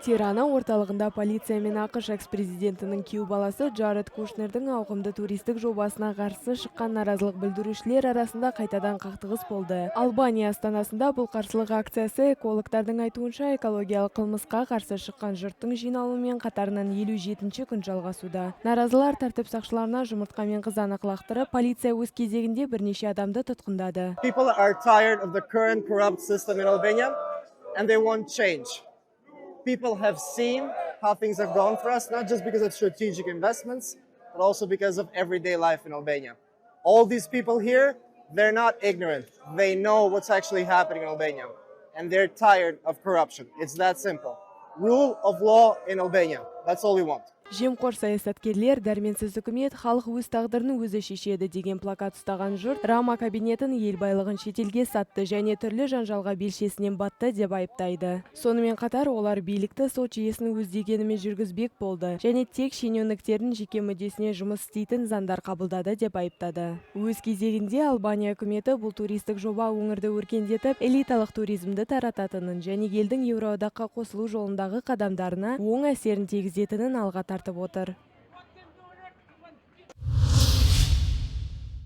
Тирана орталығында полиция мен ақш экс-президентінің күйеу баласы Джаред Кушнердің ауқымды туристік жобасына қарсы шыққан наразылық білдірушілер арасында қайтадан қақтығыс болды. Албания астанасында бұл қарсылық акциясы экологтардың айтуынша экологиялық қылмысқа қарсы шыққан жұрттың жиналуымен қатарынан 57-ші күн жалғасуда. Наразылар тәртіп сақшыларына жұмыртқа мен қызанақ лақтырып, полиция өз кезегінде бірнеше адамды тұтқындады. People are tired of the current corrupt system in Albania and they want change. People have seen how things have gone for us, not just because of strategic investments, but also because of everyday life in Albania. All these people here, they're not ignorant. They know what's actually happening in Albania, and they're tired of corruption. It's that simple. Rule of law in Albania. That's all we want. Жемқор саясаткерлер, дәрменсіз үкімет, халық өз тағдырын өзі шешеді деген плакат ұстаған жұрт Рама кабинетін ел байлығын шетелге сатты және түрлі жанжалға белшесінен батты деп айыптайды. Сонымен қатар олар билікті сот жүйесін өз дегенімен жүргізбек болды және тек шенеуніктердің жеке мүддесіне жұмыс істейтін заңдар қабылдады деп айыптады. Өз кезегінде Албания үкіметі бұл туристік жоба өңірді өркендетіп, элиталық туризмді тарататынын және елдің Еуроодаққа қосылу жолындағы қадамдарына оң әсерін тигізетінін алға тартып отыр.